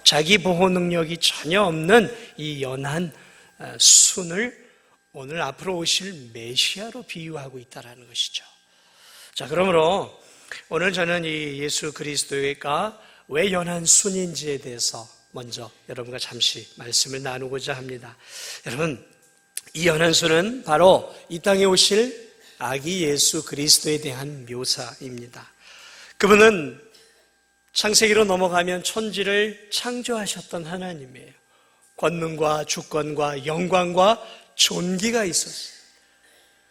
자기 보호 능력이 전혀 없는 이 연한 순을 오늘 앞으로 오실 메시아로 비유하고 있다는 것이죠. 자, 그러므로 오늘 저는 이 예수 그리스도가 왜 연한 순인지에 대해서 먼저 여러분과 잠시 말씀을 나누고자 합니다. 여러분, 이 연한 순은 바로 이 땅에 오실 아기 예수 그리스도에 대한 묘사입니다. 그분은 창세기로 넘어가면 천지를 창조하셨던 하나님이에요. 권능과 주권과 영광과 존귀가 있었어요.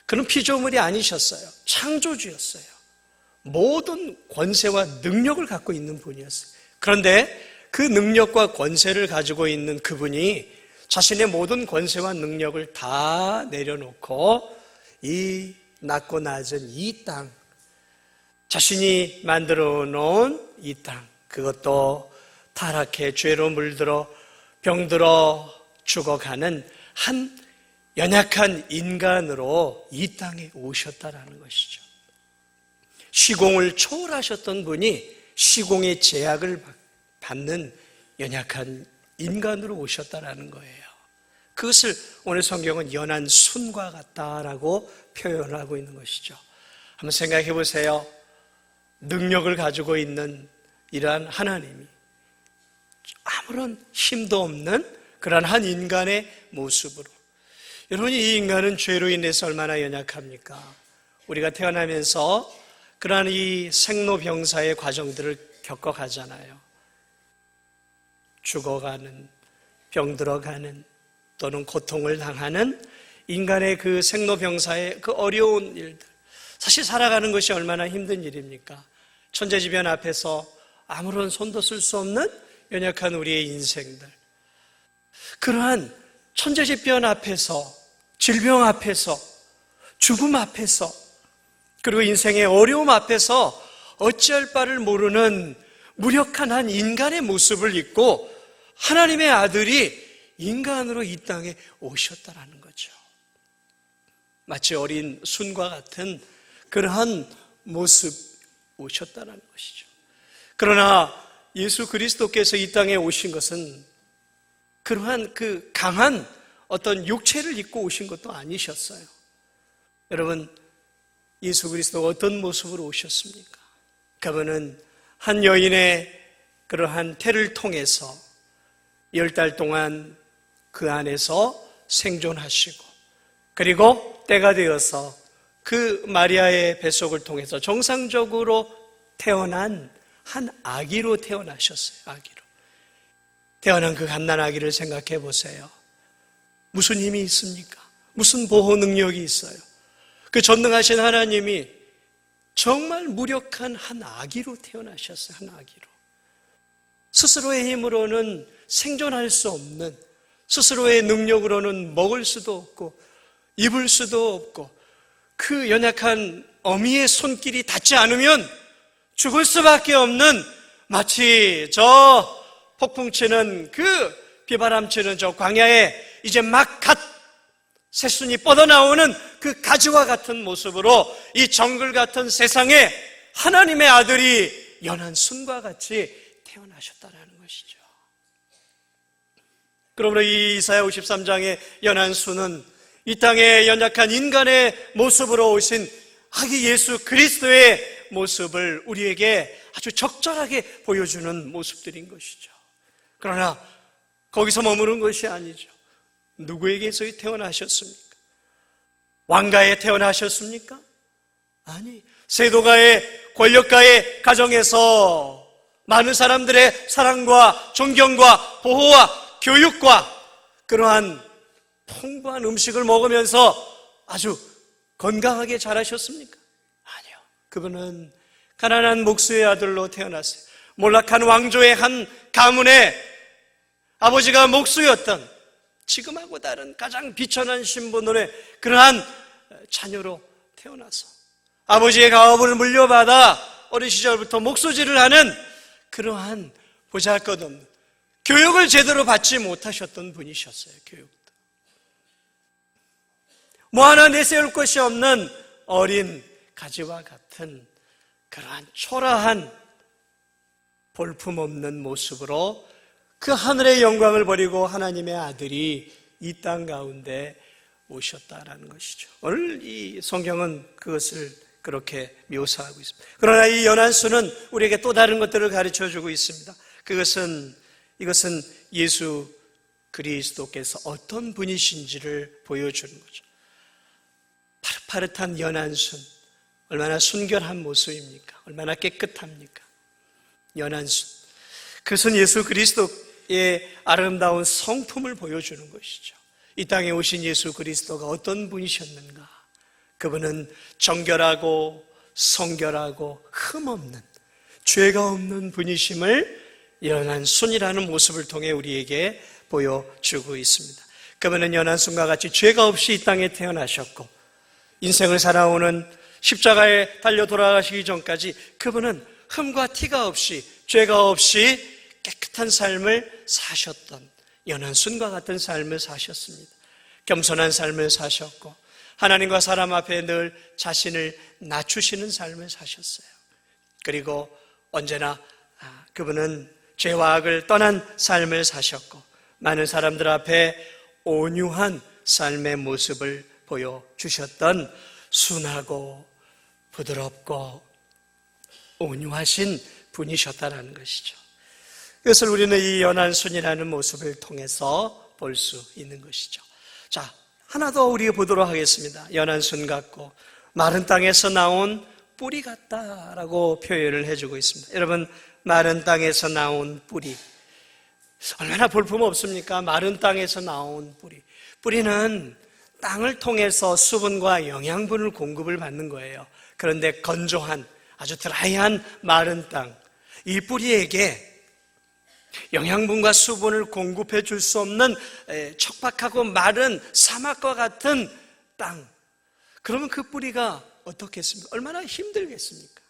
그는 피조물이 아니셨어요. 창조주였어요. 모든 권세와 능력을 갖고 있는 분이었어요. 그런데 그 능력과 권세를 가지고 있는 그분이 자신의 모든 권세와 능력을 다 내려놓고 이 낮고 낮은 이 땅, 자신이 만들어 놓은 이 땅, 그것도 타락해 죄로 물들어 병들어 죽어가는 한 연약한 인간으로 이 땅에 오셨다라는 것이죠. 시공을 초월하셨던 분이 시공의 제약을 받는 연약한 인간으로 오셨다라는 거예요. 그것을 오늘 성경은 연한 순과 같다라고 표현하고 있는 것이죠. 한번 생각해 보세요. 능력을 가지고 있는 이러한 하나님이 아무런 힘도 없는 그러한 한 인간의 모습으로, 여러분이 이 인간은 죄로 인해서 얼마나 연약합니까? 우리가 태어나면서 그러한 이 생로병사의 과정들을 겪어가잖아요. 죽어가는, 병들어가는, 또는 고통을 당하는 인간의 그 생로병사의 그 어려운 일들, 사실 살아가는 것이 얼마나 힘든 일입니까? 천재지변 앞에서 아무런 손도 쓸 수 없는 연약한 우리의 인생들, 그러한 천재지변 앞에서, 질병 앞에서, 죽음 앞에서, 그리고 인생의 어려움 앞에서 어찌할 바를 모르는 무력한 한 인간의 모습을 입고 하나님의 아들이 인간으로 이 땅에 오셨다라는 거죠. 마치 어린 순과 같은 그러한 모습 오셨다라는 것이죠. 그러나 예수 그리스도께서 이 땅에 오신 것은 그러한 그 강한 어떤 육체를 입고 오신 것도 아니셨어요. 여러분, 예수 그리스도가 어떤 모습으로 오셨습니까? 그분은 한 여인의 그러한 태를 통해서 10달 동안 그 안에서 생존하시고, 그리고 때가 되어서 그 마리아의 뱃속을 통해서 정상적으로 태어난 한 아기로 태어나셨어요. 아기로 태어난 그 갓난 아기를 생각해 보세요. 무슨 힘이 있습니까? 무슨 보호 능력이 있어요? 그 전능하신 하나님이 정말 무력한 한 아기로 태어나셨어요. 한 아기로. 스스로의 힘으로는 생존할 수 없는, 스스로의 능력으로는 먹을 수도 없고 입을 수도 없고, 그 연약한 어미의 손길이 닿지 않으면 죽을 수밖에 없는, 마치 저 폭풍 치는 그 비바람 치는 저 광야에 이제 막 갓 새순이 뻗어나오는 그 가지와 같은 모습으로 이 정글 같은 세상에 하나님의 아들이 연한 순과 같이 태어나셨다는 것이죠. 그러므로 이 이사야 53장의 연한 순은 이 땅에 연약한 인간의 모습으로 오신 아기 예수 그리스도의 모습을 우리에게 아주 적절하게 보여주는 모습들인 것이죠. 그러나 거기서 머무는 것이 아니죠. 누구에게서 태어나셨습니까? 왕가에 태어나셨습니까? 아니, 세도가의 권력가의 가정에서 많은 사람들의 사랑과 존경과 보호와 교육과 그러한 풍부한 음식을 먹으면서 아주 건강하게 자라셨습니까? 아니요. 그분은 가난한 목수의 아들로 태어났어요. 몰락한 왕조의 한 가문에 아버지가 목수였던, 지금하고 다른 가장 비천한 신분의 그러한 자녀로 태어나서 아버지의 가업을 물려받아 어린 시절부터 목수질을 하는 그러한 보잘것없는, 교육을 제대로 받지 못하셨던 분이셨어요. 교육도 뭐 하나 내세울 것이 없는 어린 가지와 같은 그러한 초라한 볼품없는 모습으로 그 하늘의 영광을 버리고 하나님의 아들이 이 땅 가운데 오셨다라는 것이죠. 오늘 이 성경은 그것을 그렇게 묘사하고 있습니다. 그러나 이 연한수는 우리에게 또 다른 것들을 가르쳐주고 있습니다. 이것은 예수 그리스도께서 어떤 분이신지를 보여주는 거죠. 파릇파릇한 연한순, 얼마나 순결한 모습입니까? 얼마나 깨끗합니까? 연한순, 그것은 예수 그리스도의 아름다운 성품을 보여주는 것이죠. 이 땅에 오신 예수 그리스도가 어떤 분이셨는가? 그분은 정결하고 성결하고 흠없는, 죄가 없는 분이심을 연한순이라는 모습을 통해 우리에게 보여주고 있습니다. 그분은 연한순과 같이 죄가 없이 이 땅에 태어나셨고 인생을 살아오는 십자가에 달려 돌아가시기 전까지 그분은 흠과 티가 없이, 죄가 없이 깨끗한 삶을 사셨던, 연한순과 같은 삶을 사셨습니다. 겸손한 삶을 사셨고 하나님과 사람 앞에 늘 자신을 낮추시는 삶을 사셨어요. 그리고 언제나 그분은 죄와 악을 떠난 삶을 사셨고 많은 사람들 앞에 온유한 삶의 모습을 보여주셨던 순하고 부드럽고 온유하신 분이셨다는 것이죠. 그것을 우리는 이 연한순이라는 모습을 통해서 볼 수 있는 것이죠. 자, 하나 더 우리가 보도록 하겠습니다. 연한순 같고 마른 땅에서 나온 뿌리 같다라고 표현을 해주고 있습니다. 여러분, 마른 땅에서 나온 뿌리, 얼마나 볼품 없습니까? 마른 땅에서 나온 뿌리. 뿌리는 땅을 통해서 수분과 영양분을 공급을 받는 거예요. 그런데 건조한, 아주 드라이한 마른 땅, 이 뿌리에게 영양분과 수분을 공급해 줄 수 없는 척박하고 마른 사막과 같은 땅, 그러면 그 뿌리가 어떻겠습니까? 얼마나 힘들겠습니까?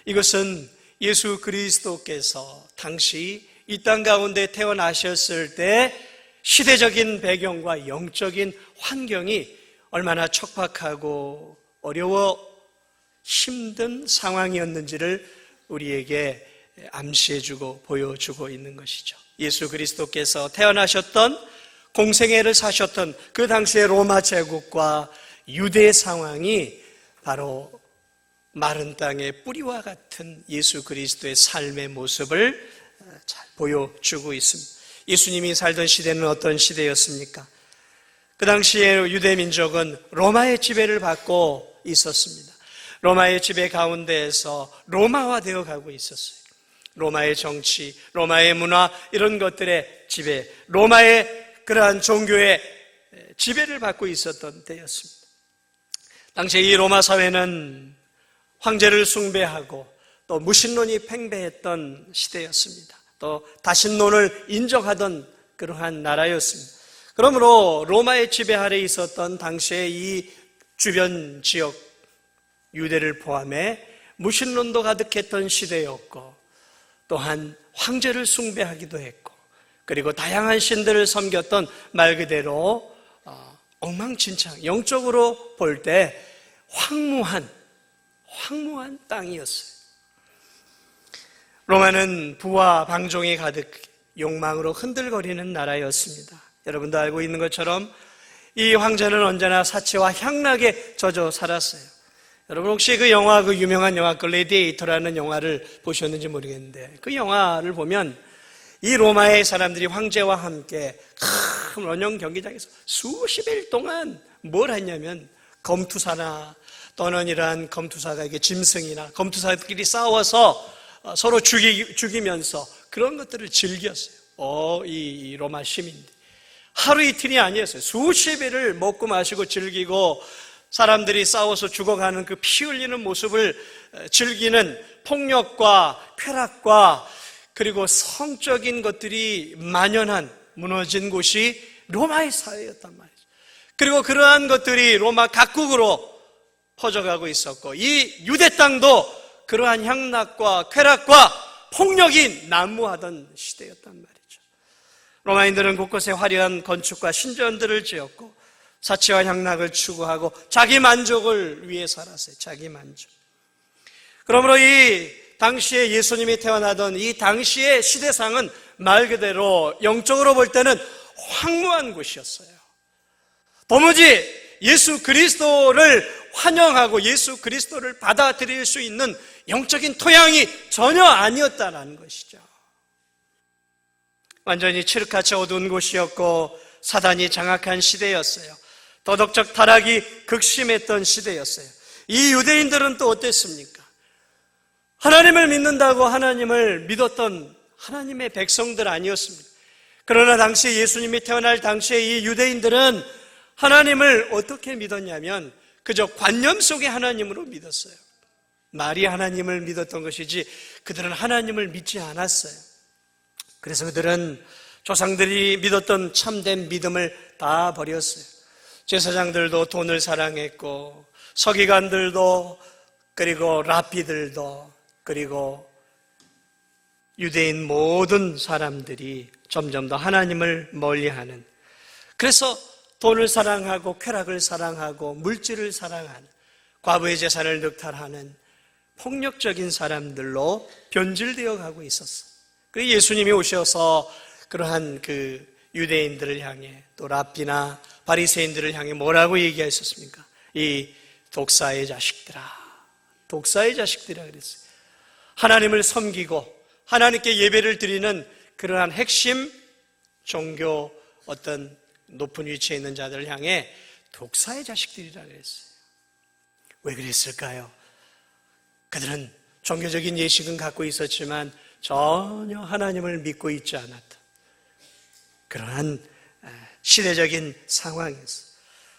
이것은 예수 그리스도께서 당시 이 땅 가운데 태어나셨을 때 시대적인 배경과 영적인 환경이 얼마나 척박하고 어려워 힘든 상황이었는지를 우리에게 암시해주고 보여주고 있는 것이죠. 예수 그리스도께서 태어나셨던, 공생애를 사셨던 그 당시의 로마 제국과 유대 상황이 바로 마른 땅의 뿌리와 같은 예수 그리스도의 삶의 모습을 잘 보여주고 있습니다. 예수님이 살던 시대는 어떤 시대였습니까? 그 당시에 유대 민족은 로마의 지배를 받고 있었습니다. 로마의 지배 가운데에서 로마화되어 가고 있었어요. 로마의 정치, 로마의 문화, 이런 것들의 지배, 로마의 그러한 종교의 지배를 받고 있었던 때였습니다. 당시 이 로마 사회는 황제를 숭배하고 또 무신론이 팽배했던 시대였습니다. 또 다신론을 인정하던 그러한 나라였습니다. 그러므로 로마의 지배 아래 있었던 당시의 이 주변 지역 유대를 포함해 무신론도 가득했던 시대였고, 또한 황제를 숭배하기도 했고, 그리고 다양한 신들을 섬겼던 말 그대로 엉망진창, 영적으로 볼 때 황무한 땅이었어요. 로마는 부와 방종이 가득 욕망으로 흔들거리는 나라였습니다. 여러분도 알고 있는 것처럼 이 황제는 언제나 사치와 향락에 젖어 살았어요. 여러분 혹시 그 유명한 영화 글래디에이터라는 영화를 보셨는지 모르겠는데, 그 영화를 보면 이 로마의 사람들이 황제와 함께 큰 원형 경기장에서 수십 일 동안 뭘 했냐면 검투사나 또는 이러한 검투사가 이게 짐승이나 검투사들끼리 싸워서 서로 죽이면서 그런 것들을 즐겼어요. 이 로마 시민들 하루 이틀이 아니었어요. 수십 일을 먹고 마시고 즐기고 사람들이 싸워서 죽어가는 그 피 흘리는 모습을 즐기는 폭력과 쾌락과 그리고 성적인 것들이 만연한, 무너진 곳이 로마의 사회였단 말이죠. 그리고 그러한 것들이 로마 각국으로 퍼져가고 있었고, 이 유대 땅도 그러한 향락과 쾌락과 폭력이 난무하던 시대였단 말이죠. 로마인들은 곳곳에 화려한 건축과 신전들을 지었고 사치와 향락을 추구하고 자기 만족을 위해 살았어요. 자기 만족. 그러므로 이 당시에 예수님이 태어나던 이 당시의 시대상은 말 그대로 영적으로 볼 때는 황무한 곳이었어요. 도무지 예수 그리스도를 환영하고 예수 그리스도를 받아들일 수 있는 영적인 토양이 전혀 아니었다는 것이죠. 완전히 칠흑같이 어두운 곳이었고 사단이 장악한 시대였어요. 도덕적 타락이 극심했던 시대였어요. 이 유대인들은 또 어땠습니까? 하나님을 믿는다고 하나님을 믿었던 하나님의 백성들 아니었습니까? 그러나 당시 예수님이 태어날 당시에 이 유대인들은 하나님을 어떻게 믿었냐면 그저 관념 속의 하나님으로 믿었어요. 말이 하나님을 믿었던 것이지 그들은 하나님을 믿지 않았어요. 그래서 그들은 조상들이 믿었던 참된 믿음을 다 버렸어요. 제사장들도 돈을 사랑했고 서기관들도 그리고 랍비들도 그리고 유대인 모든 사람들이 점점 더 하나님을 멀리하는, 그래서 돈을 사랑하고 쾌락을 사랑하고 물질을 사랑하는, 과부의 재산을 늑탈하는 폭력적인 사람들로 변질되어 가고 있었어요. 그리고 예수님이 오셔서 그러한 그 유대인들을 향해 또 랍비나 바리새인들을 향해 뭐라고 얘기하셨습니까? 이 독사의 자식들아, 독사의 자식들이라 그랬어요. 하나님을 섬기고 하나님께 예배를 드리는 그러한 핵심 종교 어떤 높은 위치에 있는 자들을 향해 독사의 자식들이라 그랬어요. 왜 그랬을까요? 그들은 종교적인 예식은 갖고 있었지만 전혀 하나님을 믿고 있지 않았다. 그러한 시대적인 상황이었어요.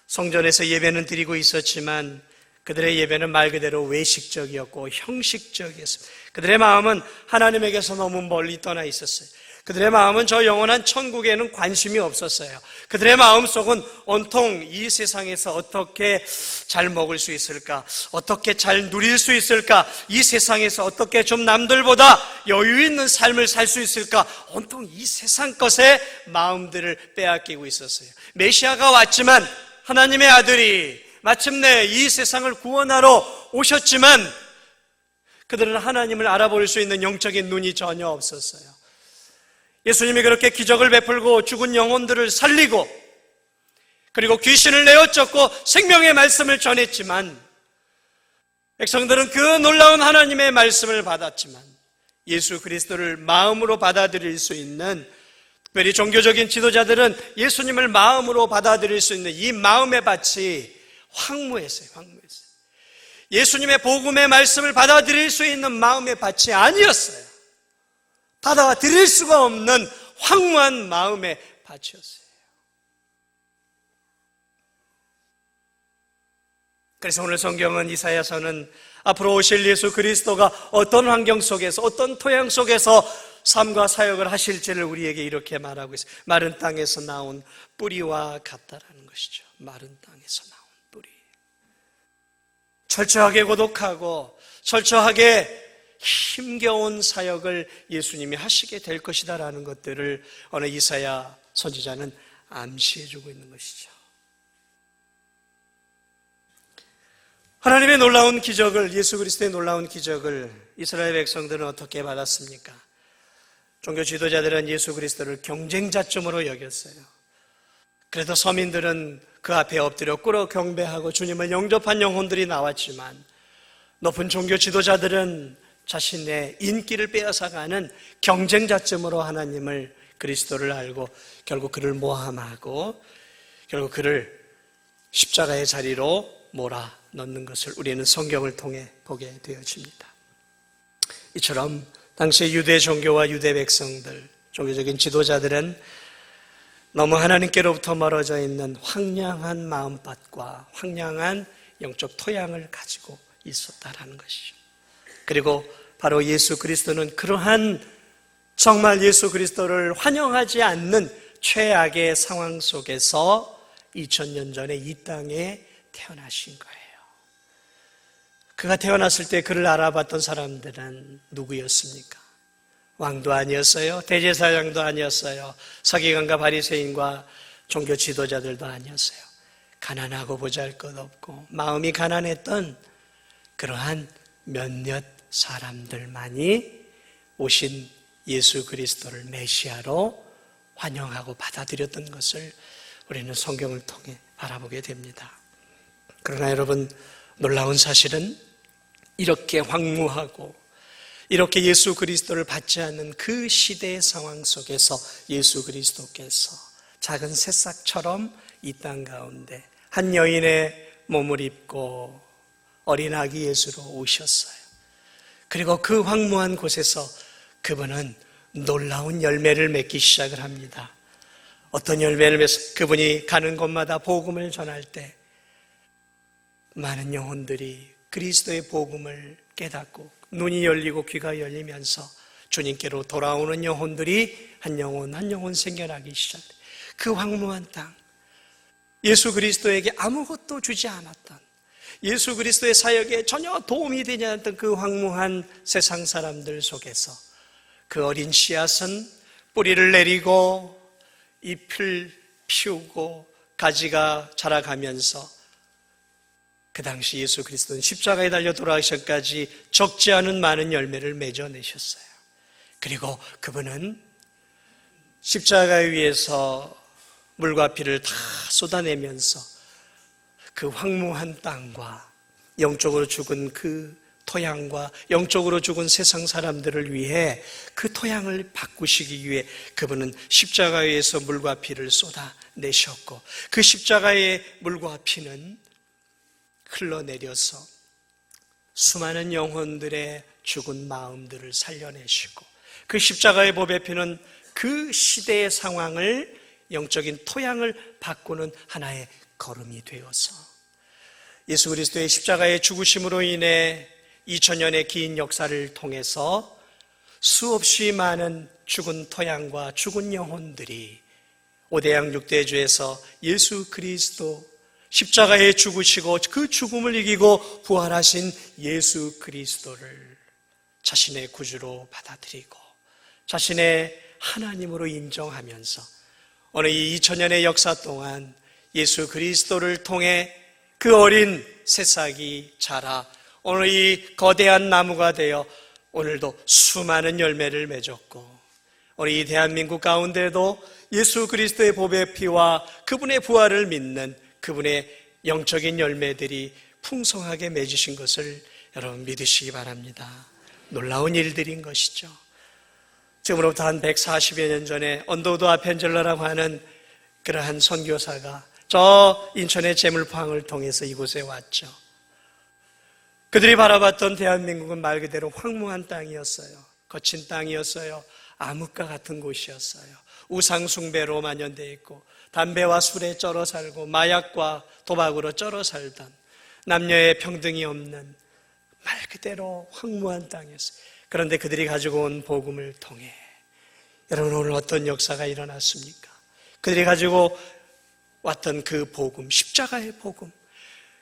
성전에서 예배는 드리고 있었지만 그들의 예배는 말 그대로 외식적이었고 형식적이었습니다. 그들의 마음은 하나님에게서 너무 멀리 떠나 있었어요. 그들의 마음은 저 영원한 천국에는 관심이 없었어요. 그들의 마음속은 온통 이 세상에서 어떻게 잘 먹을 수 있을까, 어떻게 잘 누릴 수 있을까, 이 세상에서 어떻게 좀 남들보다 여유 있는 삶을 살 수 있을까, 온통 이 세상 것에 마음들을 빼앗기고 있었어요. 메시아가 왔지만, 하나님의 아들이 마침내 이 세상을 구원하러 오셨지만 그들은 하나님을 알아볼 수 있는 영적인 눈이 전혀 없었어요. 예수님이 그렇게 기적을 베풀고 죽은 영혼들을 살리고 그리고 귀신을 내어쫓고 생명의 말씀을 전했지만 백성들은 그 놀라운 하나님의 말씀을 받았지만 예수 그리스도를 마음으로 받아들일 수 있는, 특별히 종교적인 지도자들은 예수님을 마음으로 받아들일 수 있는 이 마음의 밭이 황무했어요. 예수님의 복음의 말씀을 받아들일 수 있는 마음의 밭이 아니었어요. 받아들일 수가 없는 황무한 마음의 밭이었어요. 그래서 오늘 성경은, 이사야서는 앞으로 오실 예수 그리스도가 어떤 환경 속에서, 어떤 토양 속에서 삶과 사역을 하실지를 우리에게 이렇게 말하고 있어요. 마른 땅에서 나온 뿌리와 같다라는 것이죠. 마른 땅에서 나온 뿌리. 철저하게 고독하고 철저하게 힘겨운 사역을 예수님이 하시게 될 것이다라는 것들을 어느 이사야 선지자는 암시해주고 있는 것이죠. 하나님의 놀라운 기적을, 예수 그리스도의 놀라운 기적을 이스라엘 백성들은 어떻게 받았습니까? 종교 지도자들은 예수 그리스도를 경쟁자점으로 여겼어요. 그래도 서민들은 그 앞에 엎드려 꿇어 경배하고 주님을 영접한 영혼들이 나왔지만 높은 종교 지도자들은 자신의 인기를 빼앗아가는 경쟁자점으로 하나님을, 그리스도를 알고 결국 그를 모함하고 결국 그를 십자가의 자리로 몰아넣는 것을 우리는 성경을 통해 보게 되어집니다. 이처럼 당시 유대 종교와 유대 백성들, 종교적인 지도자들은 너무 하나님께로부터 멀어져 있는 황량한 마음밭과 황량한 영적 토양을 가지고 있었다라는 것이죠. 그리고 바로 예수 그리스도는 그러한 정말 예수 그리스도를 환영하지 않는 최악의 상황 속에서 2000년 전에 이 땅에 태어나신 거예요. 그가 태어났을 때 그를 알아봤던 사람들은 누구였습니까? 왕도 아니었어요. 대제사장도 아니었어요. 서기관과 바리새인과 종교 지도자들도 아니었어요. 가난하고 보잘것없고 마음이 가난했던 그러한 몇몇 사람들만이 오신 예수 그리스도를 메시아로 환영하고 받아들였던 것을 우리는 성경을 통해 알아보게 됩니다. 그러나 여러분, 놀라운 사실은 이렇게 황무하고 이렇게 예수 그리스도를 받지 않는 그 시대의 상황 속에서 예수 그리스도께서 작은 새싹처럼 이 땅 가운데 한 여인의 몸을 입고 어린아기 예수로 오셨어요. 그리고 그 황무한 곳에서 그분은 놀라운 열매를 맺기 시작을 합니다. 어떤 열매를 맺어? 그분이 가는 곳마다 복음을 전할 때 많은 영혼들이 그리스도의 복음을 깨닫고 눈이 열리고 귀가 열리면서 주님께로 돌아오는 영혼들이 한 영혼 생겨나기 시작합니다. 그 황무한 땅, 예수 그리스도에게 아무것도 주지 않았던, 예수 그리스도의 사역에 전혀 도움이 되지 않았던 그 황무한 세상 사람들 속에서 그 어린 씨앗은 뿌리를 내리고 잎을 피우고 가지가 자라가면서 그 당시 예수 그리스도는 십자가에 달려 돌아가시기까지 적지 않은 많은 열매를 맺어내셨어요. 그리고 그분은 십자가 위에서 물과 피를 다 쏟아내면서 그 황무한 땅과 영적으로 죽은 그 토양과 영적으로 죽은 세상 사람들을 위해 그 토양을 바꾸시기 위해 그분은 십자가 위에서 물과 피를 쏟아내셨고, 그 십자가의 물과 피는 흘러내려서 수많은 영혼들의 죽은 마음들을 살려내시고, 그 십자가의 보배 피는 그 시대의 상황을, 영적인 토양을 바꾸는 하나의 걸음이 되어서 예수 그리스도의 십자가의 죽으심으로 인해 2000년의 긴 역사를 통해서 수없이 많은 죽은 토양과 죽은 영혼들이 오대양 6대주에서 예수 그리스도 십자가에 죽으시고 그 죽음을 이기고 부활하신 예수 그리스도를 자신의 구주로 받아들이고 자신의 하나님으로 인정하면서 어느 이 2000년의 역사 동안 예수 그리스도를 통해 그 어린 새싹이 자라 오늘 이 거대한 나무가 되어 오늘도 수많은 열매를 맺었고, 오늘 이 대한민국 가운데도 예수 그리스도의 보배 피와 그분의 부활을 믿는 그분의 영적인 열매들이 풍성하게 맺으신 것을 여러분 믿으시기 바랍니다. 놀라운 일들인 것이죠. 지금으로부터 한 140여 년 전에 언더우드 아펜젤러라고 하는 그러한 선교사가 저 인천의 재물포항을 통해서 이곳에 왔죠. 그들이 바라봤던 대한민국은 말 그대로 황무한 땅이었어요. 거친 땅이었어요. 암흑과 같은 곳이었어요. 우상숭배로 만연되어 있고 담배와 술에 쩔어 살고 마약과 도박으로 쩔어 살던 남녀의 평등이 없는 말 그대로 황무한 땅이었어요. 그런데 그들이 가지고 온 복음을 통해 여러분 오늘 어떤 역사가 일어났습니까? 그들이 가지고 왔던 그 복음, 십자가의 복음,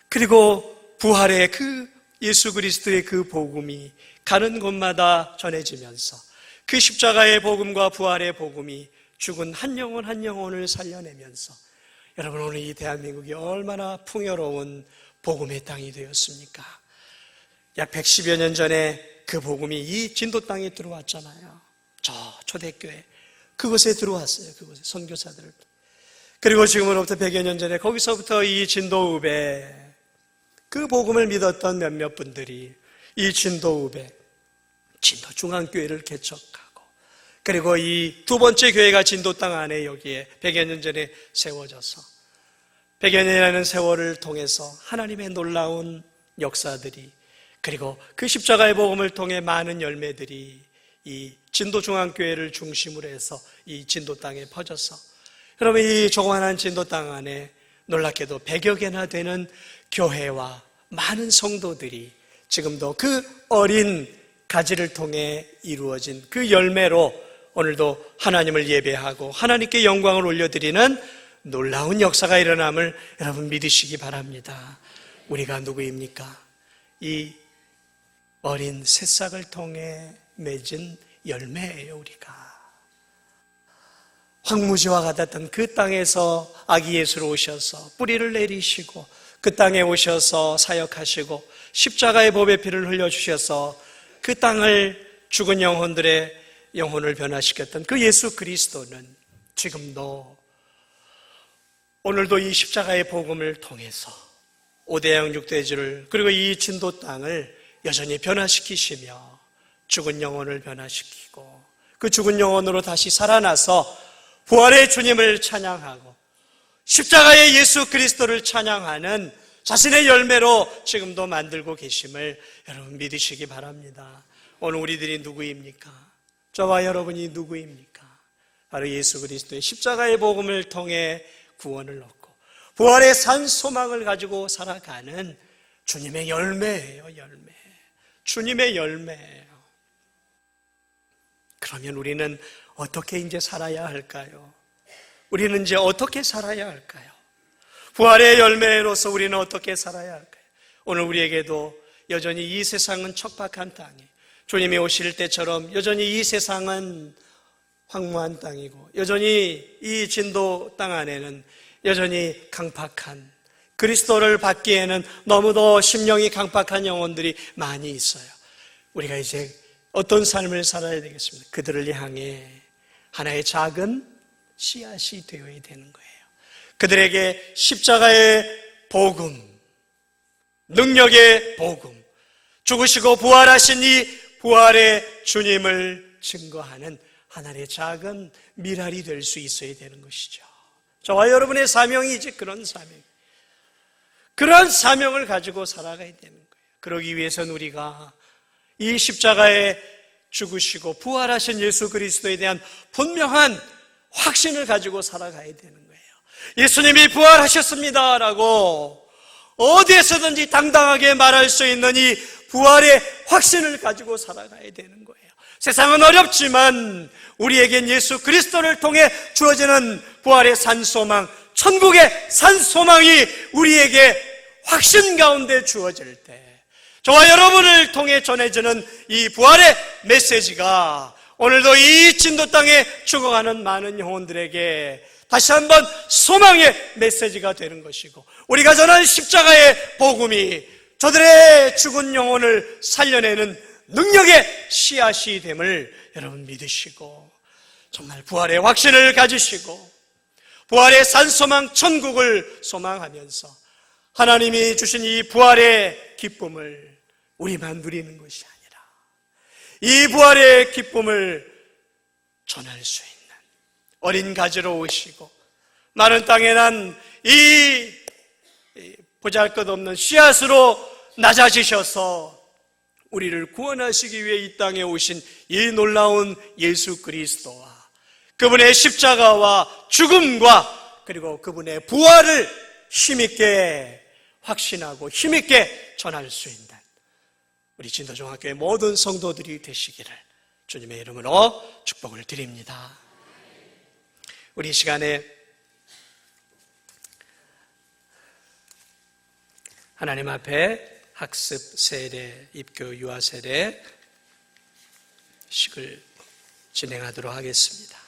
그리고 부활의 그 예수 그리스도의 그 복음이 가는 곳마다 전해지면서 그 십자가의 복음과 부활의 복음이 죽은 한 영혼 한 영혼을 살려내면서 여러분 오늘 이 대한민국이 얼마나 풍요로운 복음의 땅이 되었습니까? 약 110여 년 전에 그 복음이 이 진도 땅에 들어왔잖아요. 저 초대교회 그곳에 들어왔어요. 그곳에 선교사들을. 그리고 지금으로부터 100여 년 전에 거기서부터 이 진도읍에 그 복음을 믿었던 몇몇 분들이 이 진도읍에 진도중앙교회를 개척하고, 그리고 이 두 번째 교회가 진도 땅 안에 여기에 100여 년 전에 세워져서 100여 년이라는 세월을 통해서 하나님의 놀라운 역사들이, 그리고 그 십자가의 복음을 통해 많은 열매들이 이 진도중앙교회를 중심으로 해서 이 진도 땅에 퍼져서 여러분 이 조그만한 진도 땅 안에 놀랍게도 100여 개나 되는 교회와 많은 성도들이 지금도 그 어린 가지를 통해 이루어진 그 열매로 오늘도 하나님을 예배하고 하나님께 영광을 올려드리는 놀라운 역사가 일어남을 여러분 믿으시기 바랍니다. 우리가 누구입니까? 이 어린 새싹을 통해 맺은 열매예요. 우리가 황무지와 같았던 그 땅에서 아기 예수로 오셔서 뿌리를 내리시고 그 땅에 오셔서 사역하시고 십자가의 보배 피를 흘려주셔서 그 땅을 죽은 영혼들의 영혼을 변화시켰던 그 예수 그리스도는 지금도 오늘도 이 십자가의 복음을 통해서 오대양 육대주를 그리고 이 진도 땅을 여전히 변화시키시며 죽은 영혼을 변화시키고 그 죽은 영혼으로 다시 살아나서 부활의 주님을 찬양하고 십자가의 예수 그리스도를 찬양하는 자신의 열매로 지금도 만들고 계심을 여러분 믿으시기 바랍니다. 오늘 우리들이 누구입니까? 저와 여러분이 누구입니까? 바로 예수 그리스도의 십자가의 복음을 통해 구원을 얻고 부활의 산 소망을 가지고 살아가는 주님의 열매예요. 열매. 주님의 열매예요. 그러면 우리는 어떻게 이제 살아야 할까요? 우리는 이제 어떻게 살아야 할까요? 부활의 열매로서 우리는 어떻게 살아야 할까요? 오늘 우리에게도 여전히 이 세상은 척박한 땅이 주님이 오실 때처럼 여전히 이 세상은 황무한 땅이고 여전히 이 진도 땅 안에는 여전히 강팍한 그리스도를 받기에는 너무도 심령이 강팍한 영혼들이 많이 있어요. 우리가 이제 어떤 삶을 살아야 되겠습니까? 그들을 향해 하나의 작은 씨앗이 되어야 되는 거예요. 그들에게 십자가의 복음, 능력의 복음, 죽으시고 부활하신 이 부활의 주님을 증거하는 하나의 작은 미랄이 될 수 있어야 되는 것이죠. 저와 여러분의 사명이 이제 그런 사명, 그런 사명을 가지고 살아가야 되는 거예요. 그러기 위해서는 우리가 이 십자가에 죽으시고 부활하신 예수 그리스도에 대한 분명한 확신을 가지고 살아가야 되는 거예요. 예수님이 부활하셨습니다라고 어디에서든지 당당하게 말할 수 있는 이 부활의 확신을 가지고 살아가야 되는 거예요. 세상은 어렵지만 우리에겐 예수 그리스도를 통해 주어지는 부활의 산소망, 천국의 산소망이 우리에게 확신 가운데 주어질 때 저와 여러분을 통해 전해지는 이 부활의 메시지가 오늘도 이 진도 땅에 죽어가는 많은 영혼들에게 다시 한번 소망의 메시지가 되는 것이고 우리가 전한 십자가의 복음이 저들의 죽은 영혼을 살려내는 능력의 씨앗이 됨을 여러분 믿으시고 정말 부활의 확신을 가지시고 부활의 산소망 천국을 소망하면서 하나님이 주신 이 부활의 기쁨을 우리만 누리는 것이 아니라 이 부활의 기쁨을 전할 수 있는 어린 가지로 오시고 마른 땅에 난 이 보잘것없는 씨앗으로 낮아지셔서 우리를 구원하시기 위해 이 땅에 오신 이 놀라운 예수 그리스도와 그분의 십자가와 죽음과 그리고 그분의 부활을 힘있게 확신하고 힘있게 전할 수 있는 우리 진도중학교의 모든 성도들이 되시기를 주님의 이름으로 축복을 드립니다. 우리 이 시간에 하나님 앞에 학습 세례, 입교 유아 세례 식을 진행하도록 하겠습니다.